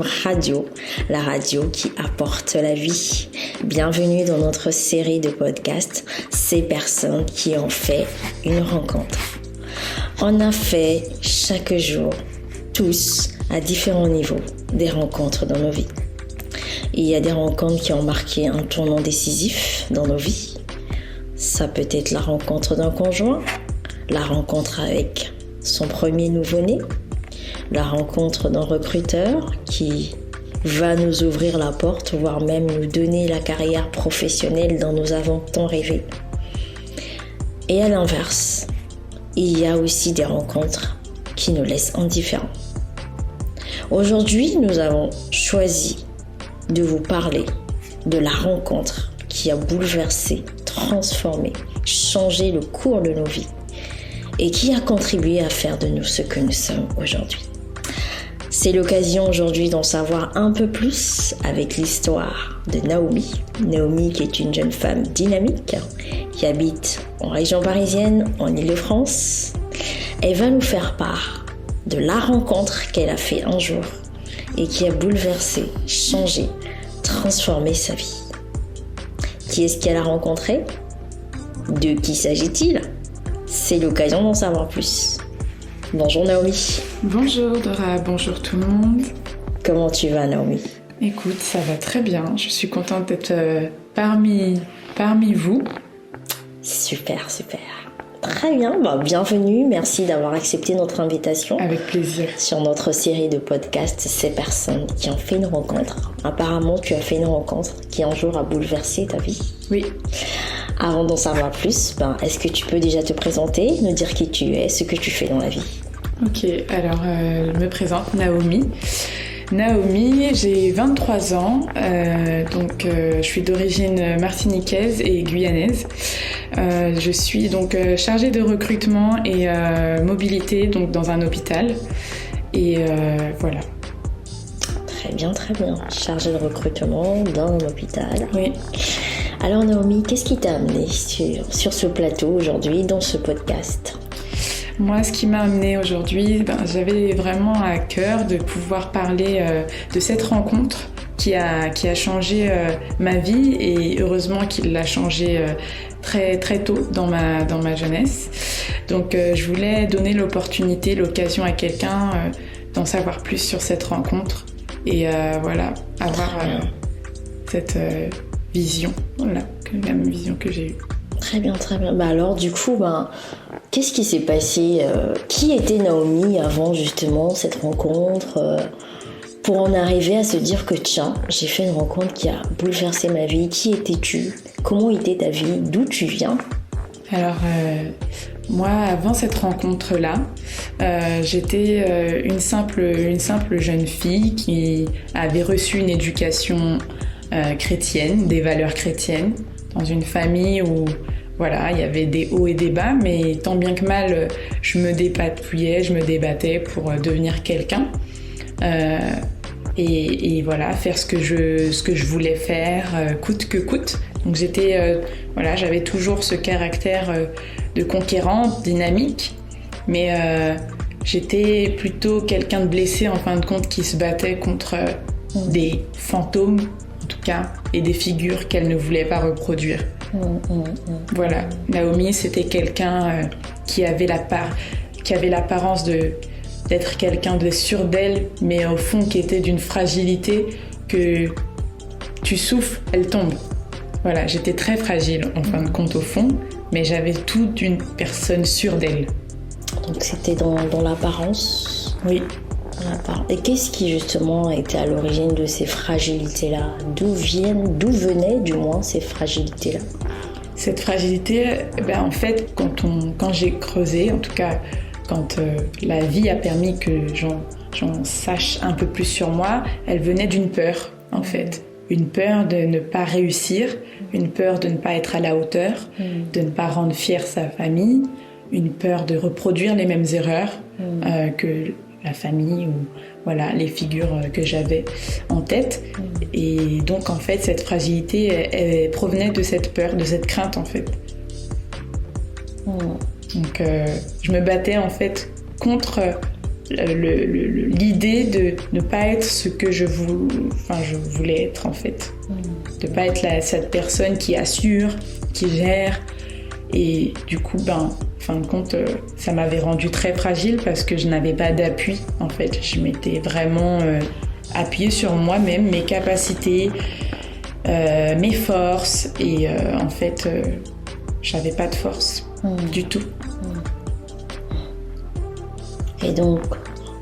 Radio, la radio qui apporte la vie. Bienvenue dans notre série de podcasts, ces personnes qui ont fait une rencontre. On a fait chaque jour, tous, à différents niveaux, des rencontres dans nos vies. Il y a des rencontres qui ont marqué un tournant décisif dans nos vies. Ça peut être la rencontre d'un conjoint, la rencontre avec son premier nouveau-né, la rencontre d'un recruteur qui va nous ouvrir la porte, voire même nous donner la carrière professionnelle dont nous avons tant rêvé. Et à l'inverse, il y a aussi des rencontres qui nous laissent indifférents. Aujourd'hui, nous avons choisi de vous parler de la rencontre qui a bouleversé, transformé, changé le cours de nos vies et qui a contribué à faire de nous ce que nous sommes aujourd'hui. C'est l'occasion aujourd'hui d'en savoir un peu plus avec l'histoire de Naomi. Naomi qui est une jeune femme dynamique qui habite en région parisienne, en Île-de-France. Elle va nous faire part de la rencontre qu'elle a fait un jour et qui a bouleversé, changé, transformé sa vie. Qui est-ce qu'elle a rencontré ? De qui s'agit-il ? C'est l'occasion d'en savoir plus. Bonjour Naomi. Bonjour Dora, bonjour tout le monde. Comment tu vas Naomi ? Écoute, ça va très bien. Je suis contente d'être parmi vous. Super. Très bien, bienvenue. Merci d'avoir accepté notre invitation. Avec plaisir. Sur notre série de podcasts, ces personnes qui ont fait une rencontre. Apparemment, tu as fait une rencontre qui un jour a bouleversé ta vie. Oui. Avant d'en savoir plus, est-ce que tu peux déjà te présenter, nous dire qui tu es, ce que tu fais dans la vie ? Ok, alors je me présente Naomi. Naomi, j'ai 23 ans, je suis d'origine martiniquaise et guyanaise. Je suis donc chargée de recrutement et mobilité donc dans un hôpital. Et voilà. Très bien. Chargée de recrutement dans un hôpital. Oui. Alors Naomi, qu'est-ce qui t'a amené sur ce plateau aujourd'hui, dans ce podcast ? Moi, ce qui m'a amenée aujourd'hui, j'avais vraiment à cœur de pouvoir parler de cette rencontre qui a changé ma vie et heureusement qu'il l'a changé très très tôt dans ma jeunesse. Donc je voulais donner l'occasion à quelqu'un d'en savoir plus sur cette rencontre et avoir cette vision, la même vision que j'ai eue. Très bien. Alors du coup, qu'est-ce qui s'est passé ? Qui était Naomi avant justement cette rencontre pour en arriver à se dire que tiens, j'ai fait une rencontre qui a bouleversé ma vie. Qui étais-tu ? Comment était ta vie ? D'où tu viens ? Alors moi, avant cette rencontre-là, j'étais une simple jeune fille qui avait reçu une éducation chrétienne, des valeurs chrétiennes, dans une famille où il y avait des hauts et des bas, mais tant bien que mal, je me débattais pour devenir quelqu'un et faire ce que je voulais faire, coûte que coûte. Donc j'avais toujours ce caractère de conquérante, dynamique, mais j'étais plutôt quelqu'un de blessé en fin de compte qui se battait contre des fantômes en tout cas, et des figures qu'elle ne voulait pas reproduire. Voilà, Naomi, c'était quelqu'un qui avait l'apparence d'être quelqu'un de sûr d'elle, mais au fond qui était d'une fragilité que tu souffles, elle tombe. Voilà, j'étais très fragile en fin de compte au fond, mais j'avais tout d'une personne sûre d'elle. Donc c'était dans l'apparence ? Oui. Et qu'est-ce qui justement était à l'origine de ces fragilités-là ? D'où venaient du moins ces fragilités-là ? Cette fragilité, en fait, quand j'ai creusé, en tout cas, quand la vie a permis que j'en sache un peu plus sur moi, elle venait d'une peur, en fait. Une peur de ne pas réussir, une peur de ne pas être à la hauteur, de ne pas rendre fière sa famille, une peur de reproduire les mêmes erreurs que la famille ou les figures que j'avais en tête. Et donc en fait cette fragilité elle provenait de cette peur, de cette crainte en fait. Donc je me battais en fait contre l'idée de ne pas être ce que je voulais être en fait. De ne pas être cette personne qui assure, qui gère. Et du coup, en fin de compte, ça m'avait rendue très fragile parce que je n'avais pas d'appui en fait. Je m'étais vraiment appuyée sur moi-même, mes capacités, mes forces. Et en fait, j'avais pas de force du tout. Et donc,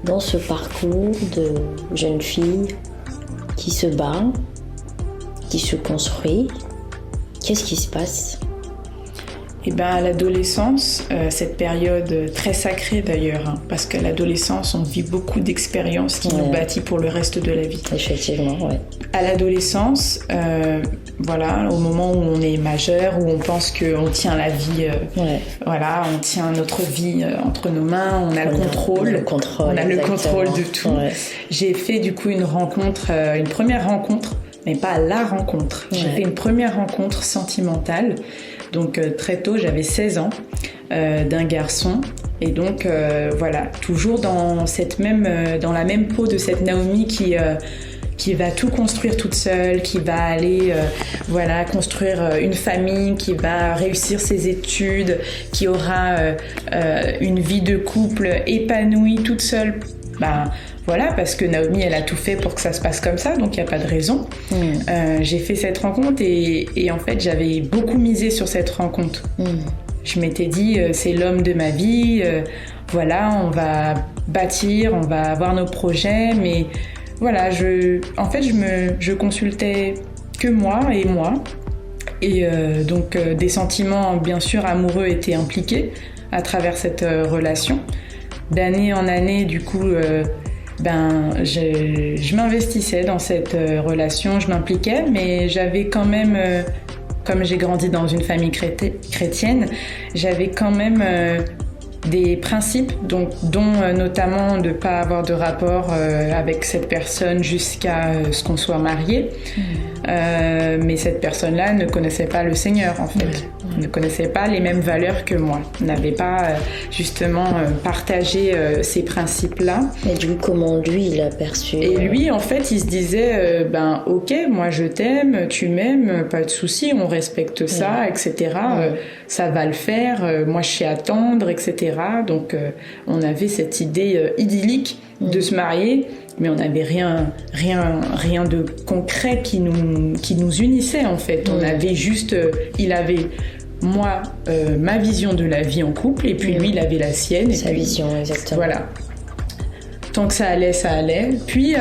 dans ce parcours de jeune fille qui se bat, qui se construit, qu'est-ce qui se passe ? À l'adolescence, cette période très sacrée d'ailleurs, parce qu'à l'adolescence, on vit beaucoup d'expériences qui nous bâtissent pour le reste de la vie. Effectivement, ouais. À l'adolescence, au moment où on est majeur, où on pense qu'on tient la vie, on tient notre vie entre nos mains, on a le contrôle. On a le contrôle de tout. Ouais. J'ai fait du coup une première rencontre, mais pas la rencontre. J'ai fait une première rencontre sentimentale. Donc très tôt, j'avais 16 ans, d'un garçon. Et donc toujours dans la même peau de cette Naomi qui va tout construire toute seule, qui va aller construire une famille, qui va réussir ses études, qui aura une vie de couple épanouie toute seule. Parce que Naomi, elle a tout fait pour que ça se passe comme ça, donc il n'y a pas de raison. J'ai fait cette rencontre et en fait, j'avais beaucoup misé sur cette rencontre. Je m'étais dit, c'est l'homme de ma vie, on va bâtir, on va avoir nos projets, mais je consultais que moi. Et des sentiments, bien sûr, amoureux étaient impliqués à travers cette relation. D'année en année, du coup... je m'investissais dans cette relation, je m'impliquais, mais j'avais quand même, comme j'ai grandi dans une famille chrétienne, j'avais quand même des principes, dont notamment de ne pas avoir de rapport avec cette personne jusqu'à ce qu'on soit mariés. Mais cette personne-là ne connaissait pas le Seigneur, en fait. Ne connaissait pas les mêmes valeurs que moi. N'avait pas partagé ces principes-là. Et du coup, comment lui, il a perçu Et lui, en fait, il se disait, ok, moi je t'aime, tu m'aimes, pas de souci, on respecte ça, etc. Ça va le faire, moi je sais attendre, etc. Donc, on avait cette idée idyllique de se marier, mais on n'avait rien de concret qui nous unissait, en fait. On avait juste, il avait moi ma vision de la vie en couple, et puis lui il avait la sienne. Sa vision, exactement. Voilà. Tant que ça allait. Puis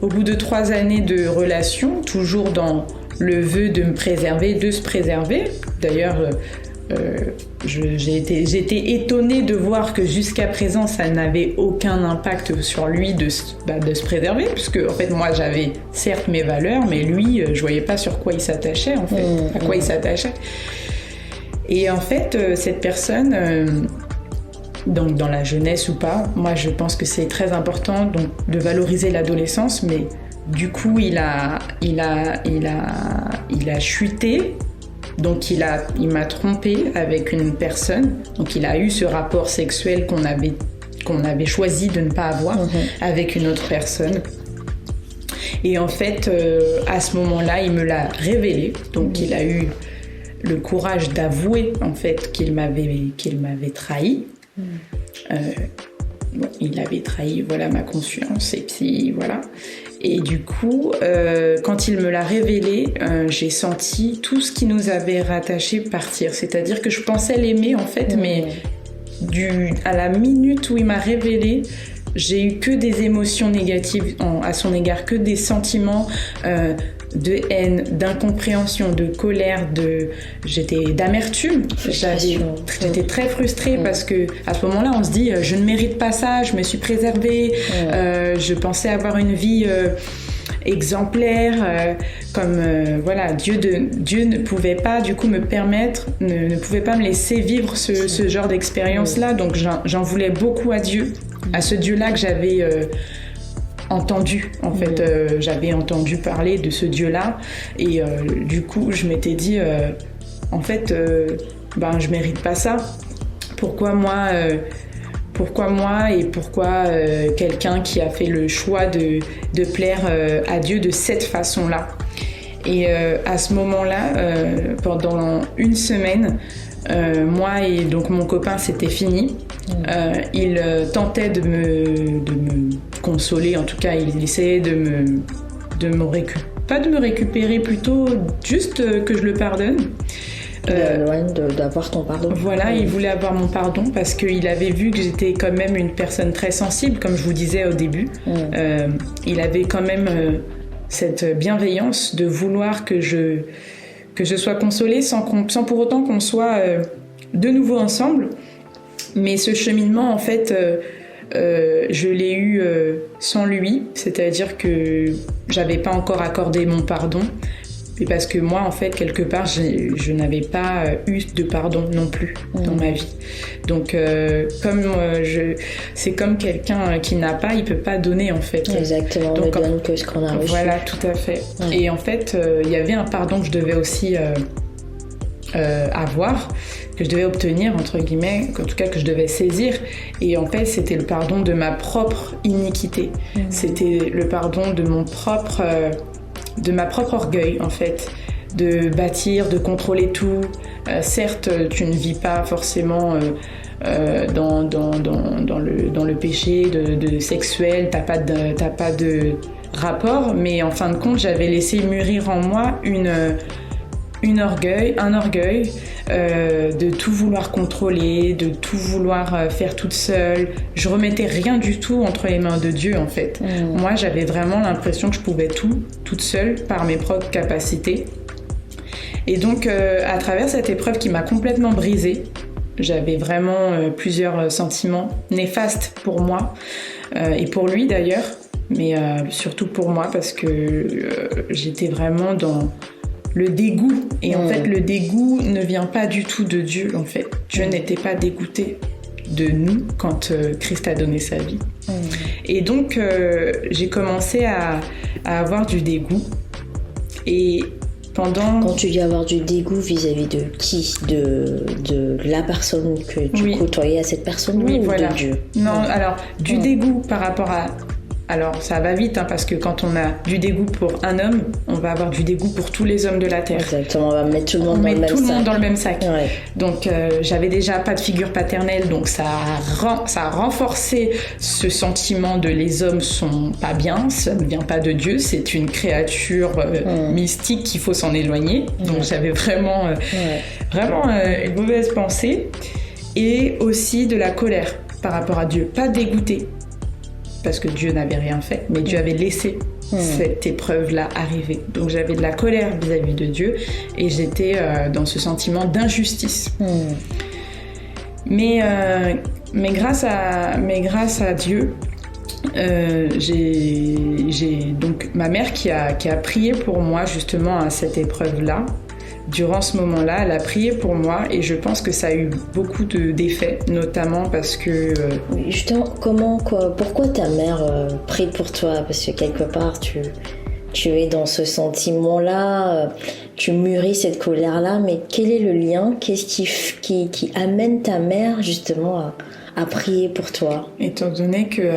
au bout de 3 années de relation, toujours dans le vœu de se préserver. D'ailleurs, j'ai été étonnée de voir que jusqu'à présent ça n'avait aucun impact sur lui de se préserver, puisque en fait moi j'avais certes mes valeurs, mais lui je voyais pas sur quoi il s'attachait, en fait, à quoi il s'attachait. Et en fait cette personne, donc dans la jeunesse ou pas, moi je pense que c'est très important donc de valoriser l'adolescence, mais du coup il a chuté. Donc il m'a trompée avec une personne, donc il a eu ce rapport sexuel qu'on avait choisi de ne pas avoir avec une autre personne. Et en fait, à ce moment-là, il me l'a révélé. Donc il a eu le courage d'avouer en fait qu'il m'avait trahi. Il avait trahi ma conscience, et puis voilà. Et du coup, quand il me l'a révélé, j'ai senti tout ce qui nous avait rattachés partir. C'est-à-dire que je pensais l'aimer, en fait, mais à la minute où il m'a révélé, j'ai eu que des émotions négatives à son égard, que des sentiments de haine, d'incompréhension, de colère, d'amertume. J'étais très frustrée parce que à ce moment-là, on se dit je ne mérite pas ça, je me suis préservée, je pensais avoir une vie exemplaire, Dieu ne pouvait pas du coup me permettre, ne pouvait pas me laisser vivre ce genre d'expérience-là, donc j'en voulais beaucoup à Dieu, à ce Dieu-là que j'avais entendu, en fait, j'avais entendu parler de ce Dieu-là, et du coup je m'étais dit je mérite pas ça, pourquoi Pourquoi moi et pourquoi quelqu'un qui a fait le choix de plaire à Dieu de cette façon-là. Et à ce moment-là, pendant une semaine, moi et donc mon copain, c'était fini. Il tentait de me consoler, en tout cas, il essayait pas de me récupérer, plutôt juste que je le pardonne. D'avoir ton pardon. Voilà, il voulait avoir mon pardon parce qu'il avait vu que j'étais quand même une personne très sensible, comme je vous disais au début. Il avait quand même cette bienveillance de vouloir que je sois consolée sans pour autant qu'on soit de nouveau ensemble. Mais ce cheminement, en fait, je l'ai eu sans lui, c'est-à-dire que j'avais pas encore accordé mon pardon. Et parce que moi, en fait, quelque part, je n'avais pas eu de pardon non plus dans ma vie. Donc, c'est comme quelqu'un qui n'a pas, il peut pas donner, en fait. Exactement, on ne donne que ce qu'on a reçu. Voilà, tout à fait. Et en fait, il y avait un pardon que je devais aussi avoir, que je devais obtenir, entre guillemets, en tout cas que je devais saisir. Et en fait, c'était le pardon de ma propre iniquité. C'était le pardon de de ma propre orgueil, en fait, de bâtir, de contrôler tout. Certes, tu ne vis pas forcément dans le péché de sexuel, t'as pas de rapport, mais en fin de compte, j'avais laissé mûrir en moi un orgueil de tout vouloir contrôler, de tout vouloir faire toute seule. Je remettais rien du tout entre les mains de Dieu, en fait. Moi, j'avais vraiment l'impression que je pouvais tout, toute seule, par mes propres capacités. Et donc, à travers cette épreuve qui m'a complètement brisée, j'avais vraiment plusieurs sentiments néfastes pour moi, et pour lui d'ailleurs, mais surtout pour moi, parce que j'étais vraiment dans le dégoût. Et en fait, le dégoût ne vient pas du tout de Dieu, en fait. Dieu n'était pas dégoûté de nous quand Christ a donné sa vie. Et donc, j'ai commencé à avoir du dégoût. Et Quand tu dis avoir du dégoût vis-à-vis de qui? De la personne que tu côtoyais à cette personne, ou de Dieu? Non, alors, du dégoût par rapport à... Alors, ça va vite, parce que quand on a du dégoût pour un homme, on va avoir du dégoût pour tous les hommes de la Terre. Exactement, on va mettre tout le monde dans le même sac. Ouais. Donc, j'avais déjà pas de figure paternelle, donc ça a renforcé ce sentiment de les hommes sont pas bien, ça ne vient pas de Dieu, c'est une créature mystique qu'il faut s'en éloigner. Donc, j'avais vraiment une mauvaise pensée. Et aussi de la colère par rapport à Dieu, pas dégoûté. Parce que Dieu n'avait rien fait, mais Dieu avait laissé cette épreuve-là arriver. Donc j'avais de la colère vis-à-vis de Dieu et j'étais dans ce sentiment d'injustice. Mais grâce à Dieu, j'ai donc ma mère qui a prié pour moi justement à cette épreuve-là. Durant ce moment-là, elle a prié pour moi et je pense que ça a eu beaucoup d'effets, notamment parce que... Justement, pourquoi ta mère prie pour toi? Parce que quelque part, tu es dans ce sentiment-là, tu mûris cette colère-là, mais quel est le lien? Qu'est-ce qui amène ta mère justement à prier pour toi? Étant donné que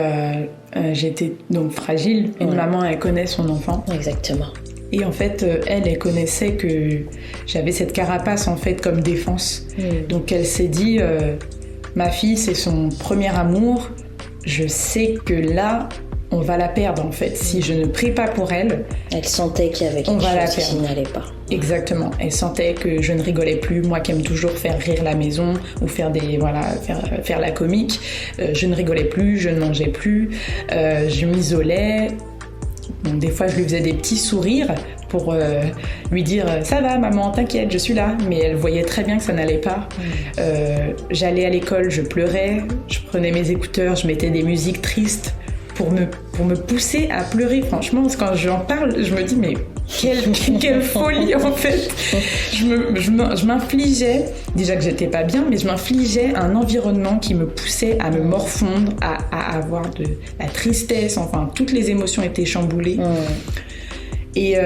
j'étais donc fragile, une maman, elle connaît son enfant. Exactement. Et en fait, elle connaissait que j'avais cette carapace en fait comme défense. Donc elle s'est dit, ma fille, c'est son premier amour. Je sais que là, on va la perdre en fait. Si je ne prie pas pour elle, elle sentait qu'il y avait quelque chose qui n'allait pas. Exactement. Elle sentait que je ne rigolais plus. Moi qui aime toujours faire rire la maison ou faire la comique, je ne rigolais plus, je ne mangeais plus, je m'isolais. Donc, des fois, je lui faisais des petits sourires pour lui dire « Ça va, maman, t'inquiète, je suis là ». Mais elle voyait très bien que ça n'allait pas. J'allais à l'école, je pleurais, je prenais mes écouteurs, je mettais des musiques tristes pour me pousser à pleurer. Franchement, quand j'en parle, je me dis « Mais quelle folie, en fait !» Je m'infligeais, déjà que j'étais pas bien, mais je m'infligeais un environnement qui me poussait à me morfondre, à avoir de la tristesse, enfin, toutes les émotions étaient chamboulées. Et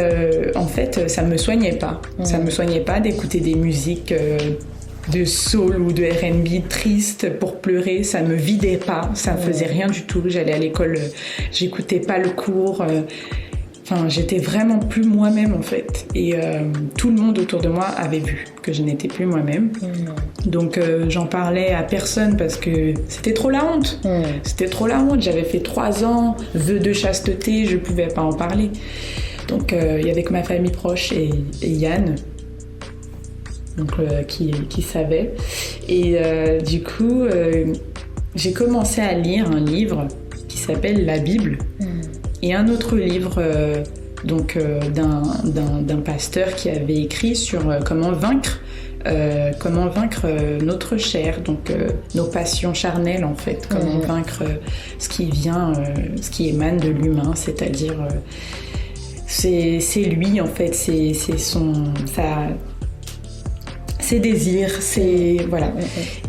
en fait, ça me soignait pas. Ça me soignait pas d'écouter des musiques de soul ou de R&B triste pour pleurer, ça me vidait pas, ça me faisait rien du tout. J'allais à l'école, j'écoutais pas le cours, j'étais vraiment plus moi-même en fait. Et tout le monde autour de moi avait vu que je n'étais plus moi-même. Donc j'en parlais à personne parce que c'était trop la honte. C'était trop la honte. J'avais fait 3 ans, vœux de chasteté, je pouvais pas en parler. Donc il y avait que ma famille proche et Yann. Donc, qui savait. Et du coup, j'ai commencé à lire un livre qui s'appelle La Bible et un autre livre d'un pasteur qui avait écrit sur comment vaincre notre chair, donc nos passions charnelles en fait, comment vaincre ce qui émane de l'humain, c'est-à-dire c'est lui en fait, ses désirs, voilà.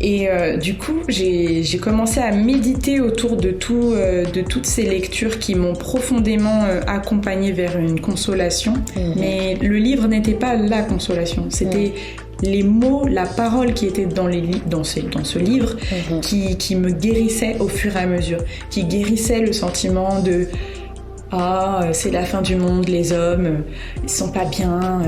Et du coup, j'ai commencé à méditer autour de toutes ces lectures qui m'ont profondément accompagnée vers une consolation. Mais le livre n'était pas la consolation, c'était les mots, la parole qui était dans ce livre qui me guérissait au fur et à mesure, qui guérissait le sentiment de c'est la fin du monde, les hommes ils sont pas bien,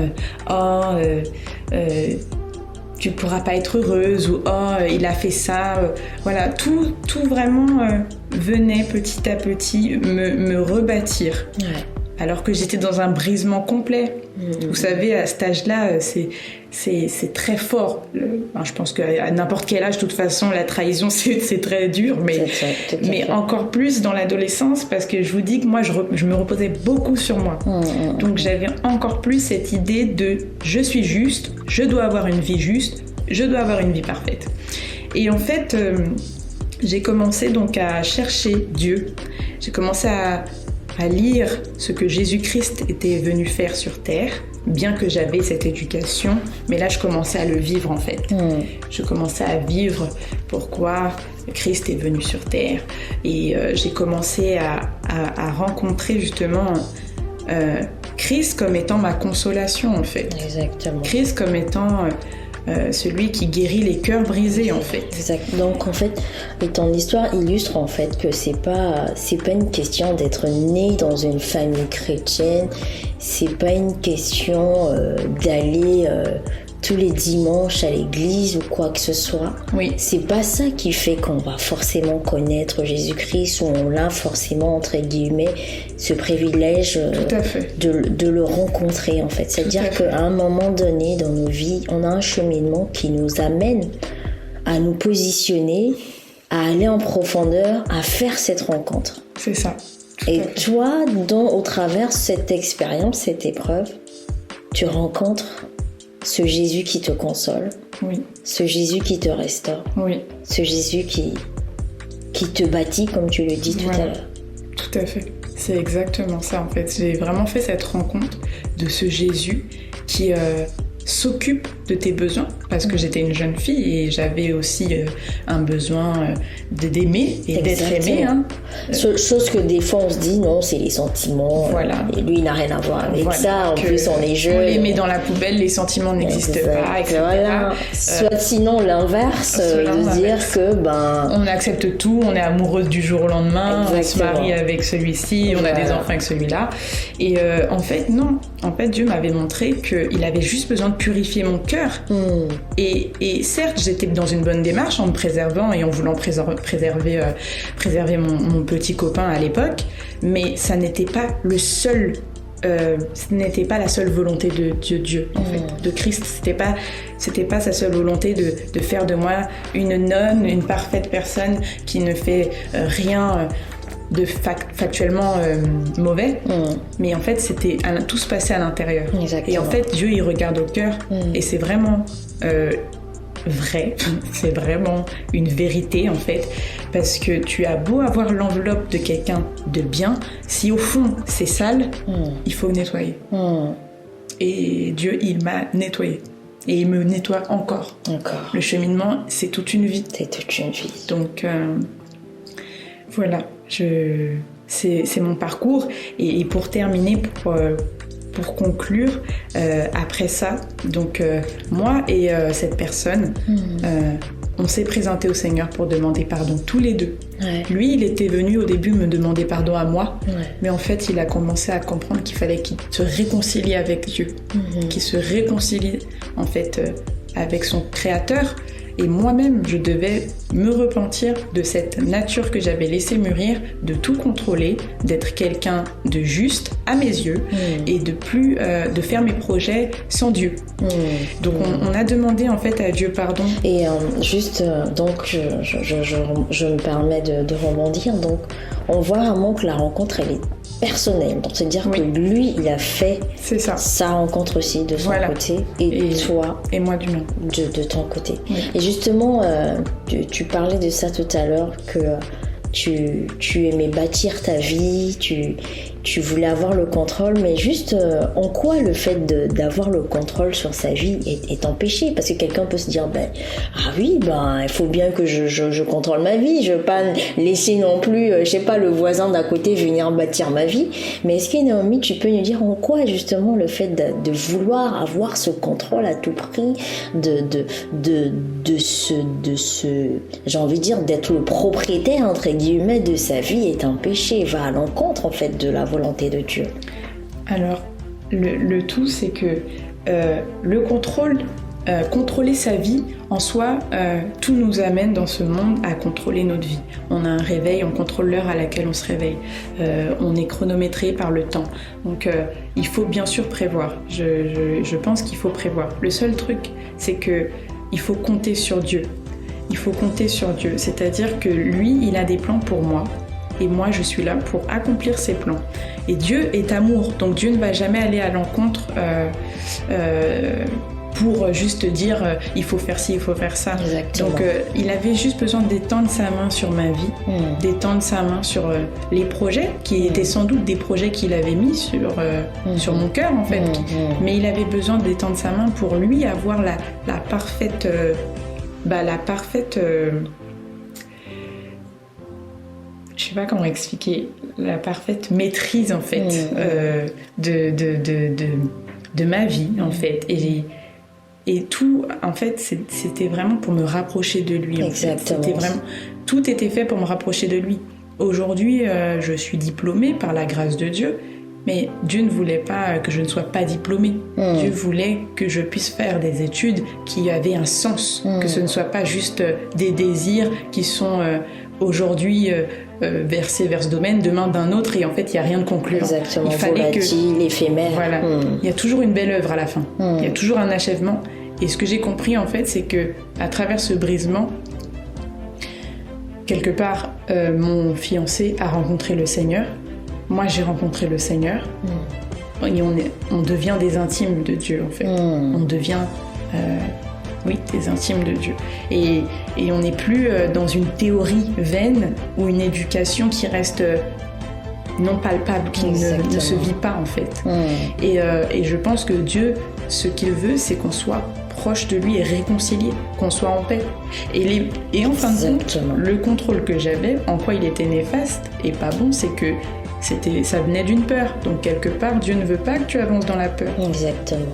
tu pourras pas être heureuse, ou il a fait ça, voilà, tout vraiment venait petit à petit me rebâtir. Alors que j'étais dans un brisement complet. Vous savez, à cet âge-là, c'est très fort. Je pense qu'à n'importe quel âge, de toute façon, la trahison, c'est très dur, mais encore plus dans l'adolescence, parce que je vous dis que moi, je me reposais beaucoup sur moi. Donc j'avais encore plus cette idée de « je suis juste, je dois avoir une vie juste, je dois avoir une vie parfaite ». Et en fait, j'ai commencé donc à chercher Dieu. J'ai commencé à lire ce que Jésus-Christ était venu faire sur terre, bien que j'avais cette éducation, mais là je commençais à le vivre en fait. Je commençais à vivre pourquoi Christ est venu sur terre, et j'ai commencé à rencontrer justement Christ comme étant ma consolation en fait. Exactement. Christ comme étant celui qui guérit les cœurs brisés en fait. Exact. Donc en fait, ton histoire illustre en fait que c'est pas une question d'être né dans une famille chrétienne, c'est pas une question d'aller tous les dimanches à l'église ou quoi que ce soit. Oui. C'est pas ça qui fait qu'on va forcément connaître Jésus-Christ, ou on a forcément entre guillemets ce privilège de le rencontrer en fait. C'est-à-dire qu'à un moment donné dans nos vies, on a un cheminement qui nous amène à nous positionner, à aller en profondeur, à faire cette rencontre. C'est ça. Et toi, au travers de cette expérience, cette épreuve, tu rencontres ce Jésus qui te console, ce Jésus qui te restaure, ce Jésus qui te bâtit, comme tu le dis tout à l'heure. Tout à fait. C'est exactement ça, en fait. J'ai vraiment fait cette rencontre de ce Jésus qui s'occupe de tes besoins, parce que j'étais une jeune fille et j'avais aussi un besoin d'aimer et d'être aimée. Chose que des fois on se dit non, c'est les sentiments. Voilà. Et lui, il n'a rien à voir avec ça. En plus, on est jeune. On les met dans la poubelle, les sentiments n'existent pas, etc. Voilà. Soit sinon l'inverse, de dire que on accepte tout, on est amoureuse du jour au lendemain, on se marie avec celui-ci, on a des enfants avec celui-là. Et en fait, non. En fait, Dieu m'avait montré qu'il avait juste besoin de purifier mon cœur. Et certes, j'étais dans une bonne démarche en me préservant et en voulant préserver mon petit copain à l'époque, mais ça n'était pas ce n'était pas la seule volonté de Dieu en fait, de Christ. C'était pas sa seule volonté de faire de moi une nonne, une parfaite personne qui ne fait rien de factuellement mauvais, mais en fait tout se passait à l'intérieur. Exactement. Et en fait Dieu il regarde au cœur, et c'est vraiment vrai, c'est vraiment une vérité en fait, parce que tu as beau avoir l'enveloppe de quelqu'un de bien, si au fond c'est sale, il faut nettoyer. Et Dieu il m'a nettoyé. Et il me nettoie encore. Le cheminement, c'est toute une vie. Donc voilà, c'est mon parcours. Et pour terminer, pour pour conclure, après ça, donc moi et cette personne, on s'est présenté au Seigneur pour demander pardon, tous les deux. Ouais. Lui, il était venu au début me demander pardon à moi, Ouais. mais en fait, il a commencé à comprendre qu'il fallait qu'il se réconcilie avec Dieu, qu'il se réconcilie en fait avec son Créateur. Et moi-même, je devais me repentir de cette nature que j'avais laissée mûrir, de tout contrôler, d'être quelqu'un de juste à mes yeux et de plus de faire mes projets sans Dieu. Donc on a demandé en fait à Dieu pardon. Et donc je me permets de rebondir. Donc on voit vraiment que la rencontre elle est personnelle. Donc c'est-à-dire que lui il a fait sa rencontre aussi de son côté et toi et moi du mien. De ton côté. Oui. Et justement tu parlais de ça tout à l'heure que tu aimais bâtir ta vie, tu voulais avoir le contrôle, mais juste en quoi le fait d'avoir le contrôle sur sa vie est empêché? Parce que quelqu'un peut se dire, il faut bien que je contrôle ma vie, je veux pas laisser non plus, le voisin d'à côté venir bâtir ma vie. Mais est-ce que Naomi, tu peux nous dire en quoi justement le fait de vouloir avoir ce contrôle à tout prix, j'ai envie de dire, d'être le propriétaire entre guillemets de sa vie est un péché, va à l'encontre en fait de la volonté de Dieu? Alors, le tout, c'est que le contrôle, contrôler sa vie, en soi, tout nous amène dans ce monde à contrôler notre vie. On a un réveil, on contrôle l'heure à laquelle on se réveille. On est chronométré par le temps. Donc, il faut bien sûr prévoir. Je pense qu'il faut prévoir. Le seul truc, c'est que il faut compter sur Dieu. Il faut compter sur Dieu. C'est-à-dire que lui, il a des plans pour moi. Et moi, je suis là pour accomplir ses plans. Et Dieu est amour, donc Dieu ne va jamais aller à l'encontre pour juste dire il faut faire ci, il faut faire ça. Exactement. Donc il avait juste besoin d'étendre sa main sur ma vie, d'étendre sa main sur les projets, qui étaient sans doute des projets qu'il avait mis sur mon cœur en fait. Mais il avait besoin d'étendre sa main pour lui avoir la parfaite... je sais pas comment expliquer, la parfaite maîtrise en fait de ma vie en fait, et tout en fait c'était vraiment pour me rapprocher de lui. Exactement. C'était vraiment, tout était fait pour me rapprocher de lui. Aujourd'hui je suis diplômée par la grâce de Dieu, mais Dieu ne voulait pas que je ne sois pas diplômée. Dieu voulait que je puisse faire des études qui avaient un sens, que ce ne soit pas juste des désirs qui sont aujourd'hui versés vers ce domaine, demain d'un autre, et en fait il n'y a rien de concluant. Exactement, il fallait volatile, éphémère. Voilà, il y a toujours une belle œuvre à la fin, il y a toujours un achèvement. Et ce que j'ai compris en fait, c'est que à travers ce brisement, quelque part, mon fiancé a rencontré le Seigneur. Moi, j'ai rencontré le Seigneur et on devient des intimes de Dieu, en fait. On devient, des intimes de Dieu. Et on n'est plus dans une théorie vaine ou une éducation qui reste non palpable, qui ne se vit pas, en fait. Et je pense que Dieu, ce qu'il veut, c'est qu'on soit proche de lui et réconcilié, qu'on soit en paix. Et en fin de compte, le contrôle que j'avais, en quoi il était néfaste et pas bon, c'est que ça venait d'une peur. Donc quelque part, Dieu ne veut pas que tu avances dans la peur. Exactement.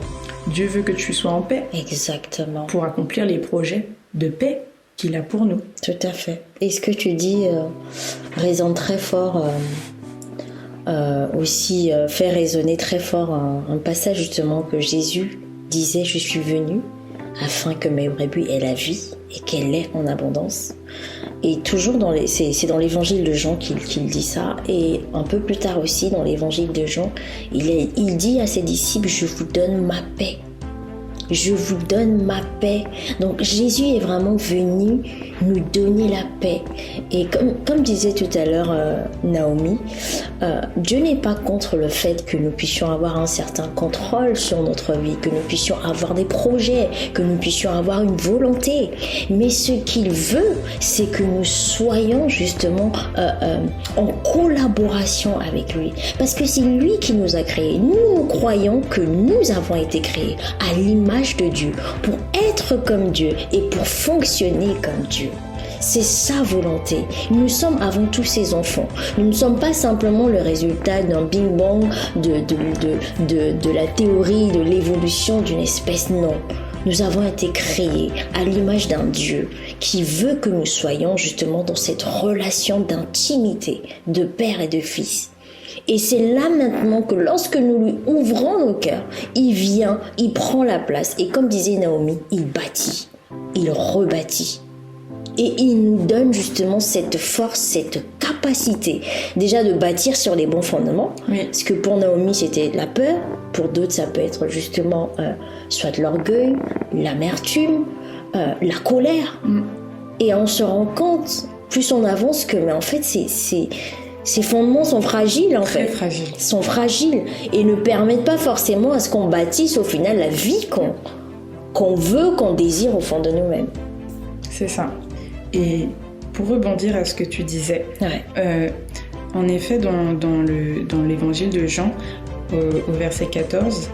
Dieu veut que tu sois en paix. Exactement. Pour accomplir les projets de paix qu'il a pour nous. Tout à fait. Et ce que tu dis résonne très fort, aussi fait résonner très fort un passage justement que Jésus disait: je suis venu afin que mes brebis aient la vie et qu'elle l'ait en abondance. Et toujours c'est dans l'évangile de Jean qu'il dit ça, et un peu plus tard aussi dans l'évangile de Jean, il dit à ses disciples: je vous donne ma paix. Je vous donne ma paix. Donc Jésus est vraiment venu nous donner la paix. Et comme disait tout à l'heure Naomi, Dieu n'est pas contre le fait que nous puissions avoir un certain contrôle sur notre vie, que nous puissions avoir des projets, que nous puissions avoir une volonté. Mais ce qu'il veut, c'est que nous soyons justement en collaboration avec lui. Parce que c'est lui qui nous a créés. Nous croyons que nous avons été créés à l'image de Dieu, pour être comme Dieu et pour fonctionner comme Dieu. C'est sa volonté. Nous sommes avant tout ses enfants. Nous ne sommes pas simplement le résultat d'un bing-bang de la théorie de l'évolution d'une espèce. Non. Nous avons été créés à l'image d'un Dieu qui veut que nous soyons justement dans cette relation d'intimité de père et de fils. Et c'est là maintenant que lorsque nous lui ouvrons nos cœurs, il vient, il prend la place. Et comme disait Naomi, il bâtit, il rebâtit. Et il nous donne justement cette force, cette capacité déjà de bâtir sur les bons fondements. Oui. Parce que pour Naomi, c'était la peur. Pour d'autres, ça peut être justement soit l'orgueil, l'amertume, la colère. Et on se rend compte, plus on avance, que mais en fait, ces fondements sont fragiles, Très fragiles. Sont fragiles et ne permettent pas forcément à ce qu'on bâtisse au final la vie qu'on veut, qu'on désire au fond de nous-mêmes. C'est ça. Et pour rebondir à ce que tu disais, en effet, dans l'évangile de Jean, au verset 14,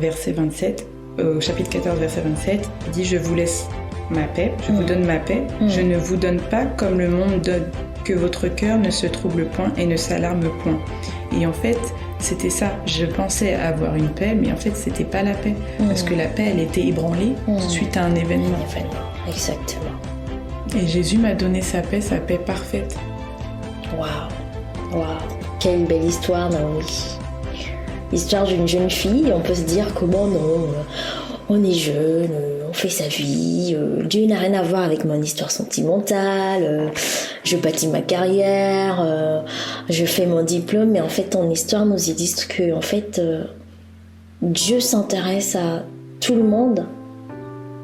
verset 27, au chapitre 14, verset 27, il dit « Je vous laisse ma paix, je vous donne ma paix, je ne vous donne pas comme le monde donne, que votre cœur ne se trouble point et ne s'alarme point. » Et en fait, c'était ça. Je pensais avoir une paix, mais en fait, c'était pas la paix. Parce que la paix, elle était ébranlée suite à un événement. Exactement. Et Jésus m'a donné sa paix parfaite. Waouh. Quelle belle histoire, Naomi. L'histoire d'une jeune fille, on peut se dire comment non, on est jeune, on fait sa vie, Dieu n'a rien à voir avec mon histoire sentimentale, je bâtis ma carrière, je fais mon diplôme, mais en fait ton histoire nous illustre que en fait Dieu s'intéresse à tout le monde.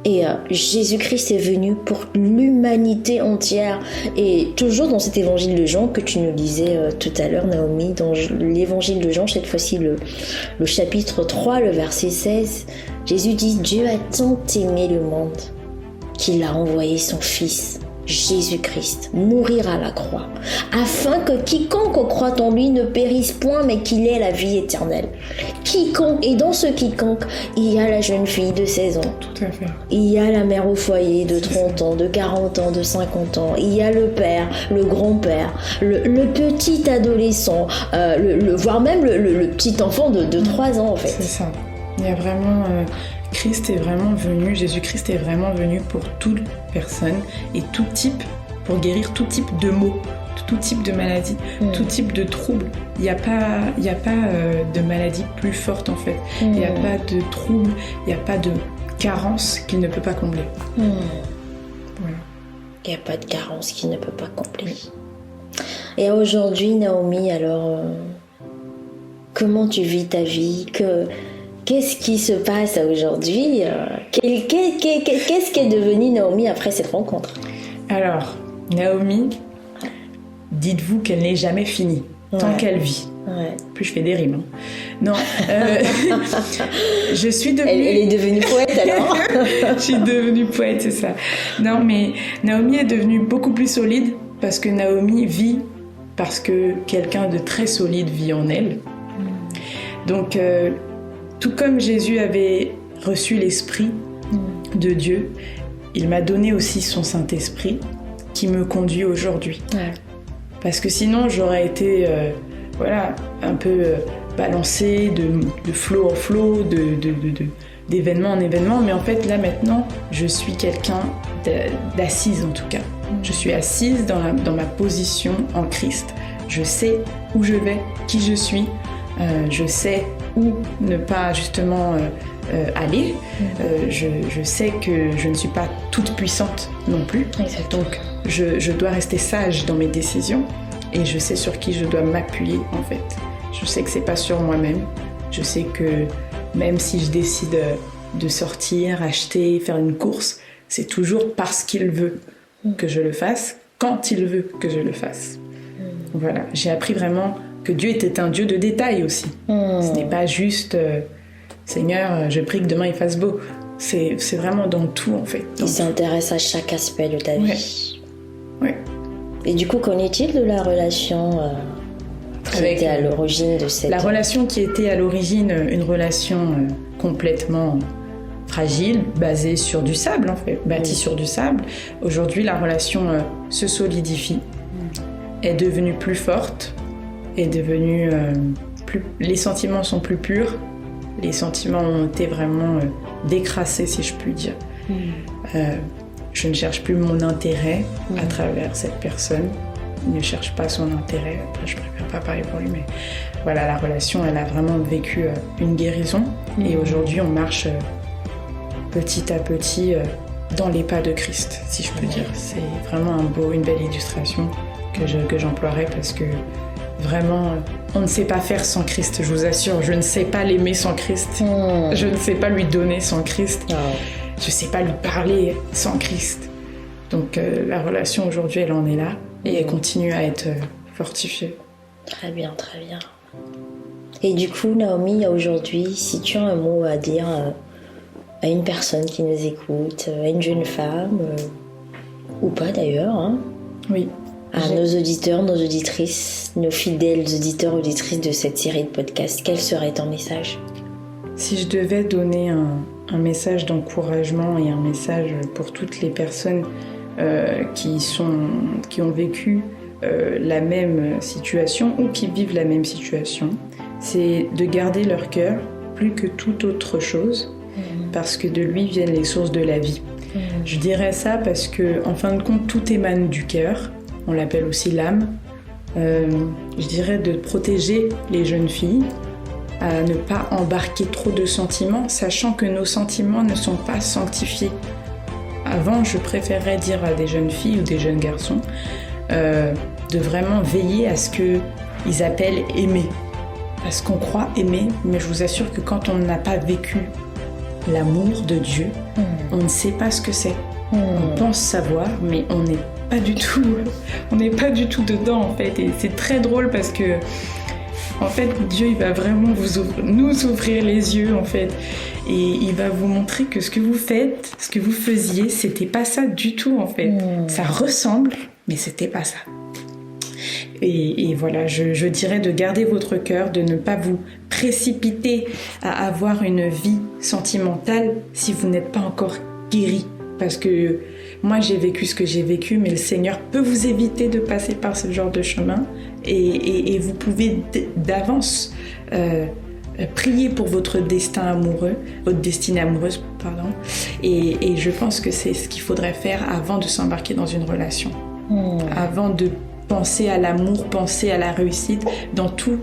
Et Jésus-Christ est venu pour l'humanité entière. Et toujours dans cet évangile de Jean que tu nous lisais tout à l'heure, Naomi, dans l'évangile de Jean, cette fois-ci le chapitre 3, le verset 16, Jésus dit « Dieu a tant aimé le monde qu'il a envoyé son Fils, Jésus-Christ, mourir à la croix, afin que quiconque croit en lui ne périsse point, mais qu'il ait la vie éternelle. » Quiconque, et dans ce quiconque, il y a la jeune fille de 16 ans. Tout à fait. Il y a la mère au foyer de 30 ans, de 40 ans, de 50 ans. Il y a le père, le grand-père, le petit adolescent, voire même le petit enfant de 3 ans en fait. C'est ça. Il y a vraiment... Christ est vraiment venu, Jésus-Christ est vraiment venu pour toute personne et tout type, pour guérir tout type de maux, tout type de maladie, tout type de troubles. Il n'y a pas de maladie plus forte en fait. Il n'y a pas de trouble, il n'y a pas de carence qu'il ne peut pas combler. Voilà. Il n'y a pas de carence qu'il ne peut pas combler. Et aujourd'hui, Naomi, alors, comment tu vis ta vie ? Qu'est-ce qui se passe aujourd'hui ? Qu'est-ce qui est devenu Naomi après cette rencontre ? Alors, Naomi, dites-vous qu'elle n'est jamais finie, tant qu'elle vit. Ouais. Plus je fais des rimes. Non, je suis devenue... Elle est devenue poète alors. Je suis devenue poète, c'est ça. Non, mais Naomi est devenue beaucoup plus solide parce que Naomi vit parce que quelqu'un de très solide vit en elle. Donc... tout comme Jésus avait reçu l'Esprit de Dieu, il m'a donné aussi son Saint-Esprit qui me conduit aujourd'hui. Ouais. Parce que sinon, j'aurais été un peu balancée de flot en flot, d'événement en événement. Mais en fait, là maintenant, je suis quelqu'un d'assise en tout cas. Je suis assise dans ma position en Christ. Je sais où je vais, qui je suis. Je sais où ne pas justement aller. Je sais que je ne suis pas toute puissante non plus. Exactement. Donc je dois rester sage dans mes décisions et je sais sur qui je dois m'appuyer en fait. Je sais que c'est pas sur moi-même. Je sais que même si je décide de sortir, acheter, faire une course, c'est toujours parce qu'il veut que je le fasse, quand il veut que je le fasse. Voilà, j'ai appris vraiment que Dieu était un Dieu de détails aussi. Ce n'est pas juste Seigneur, je prie que demain il fasse beau. C'est vraiment dans tout en fait. Il s'intéresse à chaque aspect de ta vie. Ouais. Et du coup, qu'en est-il de la relation qui était à l'origine de cette... La relation qui était à l'origine une relation complètement fragile, basée sur du sable en fait, bâtie sur du sable. Aujourd'hui, la relation se solidifie, est devenue plus forte, est devenue les sentiments sont plus purs, les sentiments ont été vraiment décrassés, si je puis dire. Je ne cherche plus mon intérêt à travers cette personne. Il ne cherche pas son intérêt. Après, je préfère pas parler pour lui, mais voilà, la relation, elle a vraiment vécu une guérison. Et aujourd'hui, on marche petit à petit dans les pas de Christ, si je peux dire. C'est vraiment une belle illustration que j'emploierais parce que vraiment, on ne sait pas faire sans Christ, je vous assure. Je ne sais pas l'aimer sans Christ. Je ne sais pas lui donner sans Christ. Je ne sais pas lui parler sans Christ. Donc la relation aujourd'hui, elle en est là et elle continue à être fortifiée. Très bien, très bien. Et du coup, Naomi, aujourd'hui, si tu as un mot à dire à une personne qui nous écoute, à une jeune femme, ou pas d'ailleurs, hein, oui. À nos auditeurs, nos auditrices, nos fidèles auditeurs, auditrices de cette série de podcasts, quel serait ton message ? Si je devais donner un message d'encouragement et un message pour toutes les personnes qui ont vécu la même situation ou qui vivent la même situation, c'est de garder leur cœur plus que toute autre chose, parce que de lui viennent les sources de la vie. Je dirais ça parce que, en fin de compte, tout émane du cœur. On l'appelle aussi l'âme. Je dirais de protéger les jeunes filles, à ne pas embarquer trop de sentiments, sachant que nos sentiments ne sont pas sanctifiés. Avant, je préférerais dire à des jeunes filles ou des jeunes garçons de vraiment veiller à ce qu'ils appellent aimer. Parce qu'on croit aimer, mais je vous assure que quand on n'a pas vécu l'amour de Dieu, on ne sait pas ce que c'est. On pense savoir, mais on n'est pas du tout dedans en fait. Et c'est très drôle parce que en fait, Dieu, il va vraiment nous ouvrir les yeux en fait, et il va vous montrer que ce que vous faites, ce que vous faisiez, c'était pas ça du tout en fait. Ça ressemble, mais c'était pas ça. Et voilà, je dirais de garder votre cœur, de ne pas vous précipiter à avoir une vie sentimentale si vous n'êtes pas encore guéri. Parce que moi, j'ai vécu ce que j'ai vécu, mais le Seigneur peut vous éviter de passer par ce genre de chemin. Et vous pouvez d'avance prier pour votre destin amoureux, votre destinée amoureuse, pardon. Et je pense que c'est ce qu'il faudrait faire avant de s'embarquer dans une relation. Avant de penser à l'amour, penser à la réussite, dans tous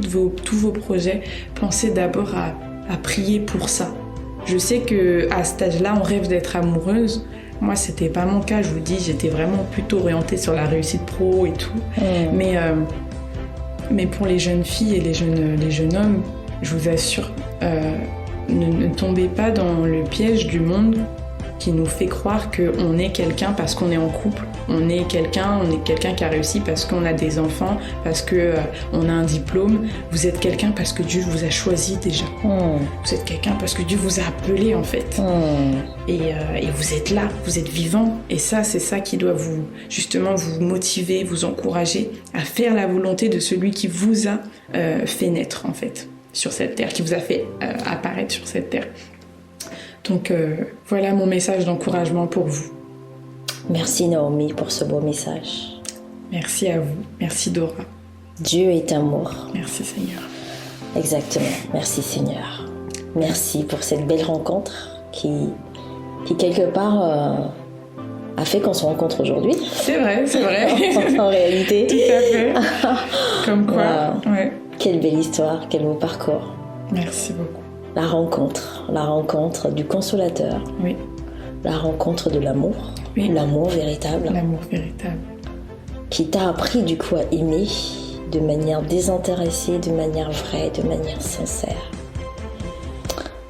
vos projets, pensez d'abord à prier pour ça. Je sais qu'à cet âge-là, on rêve d'être amoureuse. Moi, c'était pas mon cas, je vous dis, j'étais vraiment plutôt orientée sur la réussite pro et tout. Mais pour les jeunes filles et les jeunes hommes, je vous assure, ne tombez pas dans le piège du monde qui nous fait croire qu'on est quelqu'un parce qu'on est en couple, on est quelqu'un qui a réussi parce qu'on a des enfants, parce qu'on a un diplôme. Vous êtes quelqu'un parce que Dieu vous a choisi déjà. Vous êtes quelqu'un parce que Dieu vous a appelé en fait. Et vous êtes là, vous êtes vivant. Et ça, c'est ça qui doit vous motiver, vous encourager à faire la volonté de celui qui vous a fait naître en fait sur cette terre, qui vous a fait apparaître sur cette terre. Donc voilà mon message d'encouragement pour vous. Merci Naomi pour ce beau message. Merci à vous. Merci Dora. Dieu est amour. Merci Seigneur. Exactement. Merci Seigneur. Merci pour cette belle rencontre qui quelque part a fait qu'on se rencontre aujourd'hui. C'est vrai. En réalité. Tout à fait. Comme quoi. Wow. Ouais. Quelle belle histoire, quel beau parcours. Merci beaucoup. La rencontre du consolateur. Oui. La rencontre de l'amour. Oui. L'amour véritable. L'amour véritable. Qui t'a appris du coup à aimer de manière désintéressée, de manière vraie, de manière sincère.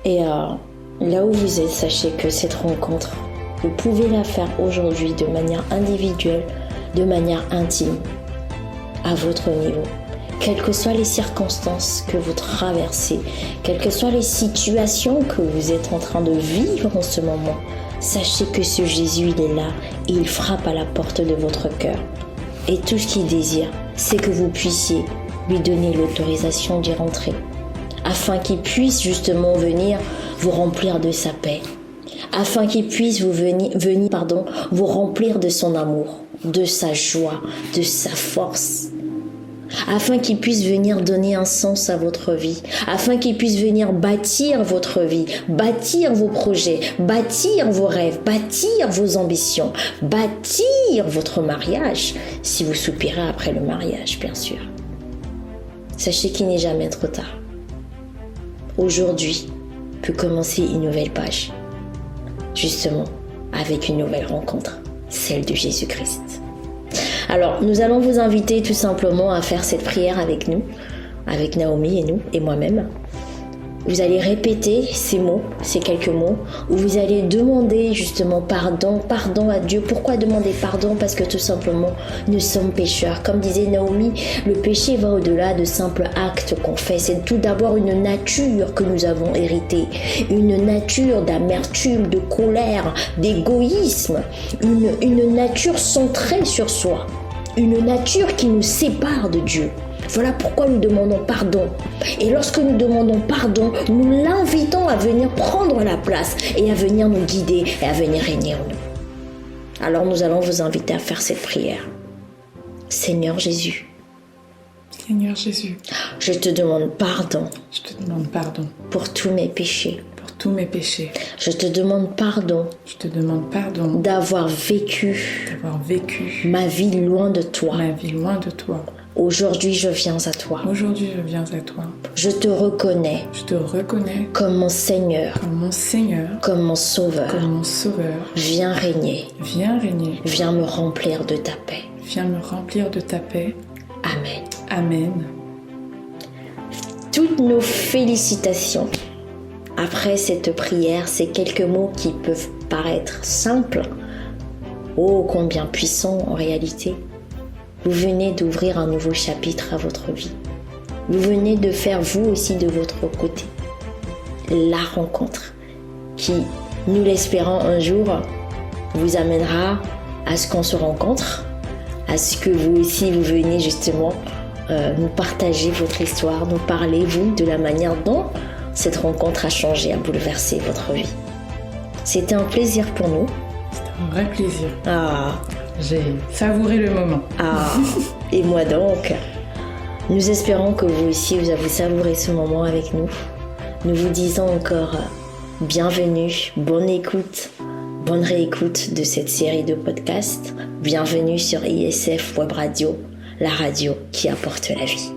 Et là où vous êtes, sachez que cette rencontre, vous pouvez la faire aujourd'hui de manière individuelle, de manière intime, à votre niveau. Quelles que soient les circonstances que vous traversez, quelles que soient les situations que vous êtes en train de vivre en ce moment, sachez que ce Jésus, il est là et il frappe à la porte de votre cœur. Et tout ce qu'il désire, c'est que vous puissiez lui donner l'autorisation d'y rentrer. afin qu'il puisse justement venir vous remplir de sa paix, afin qu'il puisse vous remplir de son amour, de sa joie, de sa force, afin qu'il puisse venir donner un sens à votre vie, afin qu'il puisse venir bâtir votre vie, bâtir vos projets, bâtir vos rêves, bâtir vos ambitions, bâtir votre mariage, si vous soupirez après le mariage, bien sûr. Sachez qu'il n'est jamais trop tard. Aujourd'hui peut commencer une nouvelle page, justement avec une nouvelle rencontre, celle de Jésus-Christ. Alors, nous allons vous inviter tout simplement à faire cette prière avec nous, avec Naomi et nous, et moi-même. Vous allez répéter ces mots, ces quelques mots, où vous allez demander justement pardon à Dieu. Pourquoi demander pardon? Parce que tout simplement, nous sommes pécheurs. Comme disait Naomi, le péché va au-delà de simples actes qu'on fait. C'est tout d'abord une nature que nous avons héritée. Une nature d'amertume, de colère, d'égoïsme. Une nature centrée sur soi. Une nature qui nous sépare de Dieu. Voilà pourquoi nous demandons pardon. Et lorsque nous demandons pardon, nous l'invitons à venir prendre la place et à venir nous guider et à venir régner en nous. Alors nous allons vous inviter à faire cette prière. Seigneur Jésus. Seigneur Jésus. Je te demande pardon. Je te demande pardon. Pour tous mes péchés. Pour tous mes péchés. Je te demande pardon. Je te demande pardon. D'avoir vécu. Ma vie loin de toi. Ma vie loin de toi. Aujourd'hui, je viens à toi. Aujourd'hui, je viens à toi. Je te reconnais. Je te reconnais. Comme mon Seigneur. Comme mon Seigneur. Comme mon Sauveur. Comme mon Sauveur. Viens régner. Viens régner. Viens me remplir de ta paix. Viens me remplir de ta paix. Amen. Amen. Toutes nos félicitations. Après cette prière, ces quelques mots qui peuvent paraître simples, ô combien puissants en réalité. Vous venez d'ouvrir un nouveau chapitre à votre vie. Vous venez de faire vous aussi de votre côté la rencontre qui, nous l'espérons un jour, vous amènera à ce qu'on se rencontre, à ce que vous aussi vous venez justement nous partager votre histoire, nous parler vous de la manière dont cette rencontre a changé, a bouleversé votre vie. C'était un plaisir pour nous. C'était un vrai plaisir. Ah. J'ai savouré le moment. Ah, et moi donc. Nous espérons que vous aussi, vous avez savouré ce moment avec nous. Nous vous disons encore bienvenue, bonne écoute, bonne réécoute de cette série de podcasts. Bienvenue sur ISF Web Radio, la radio qui apporte la vie.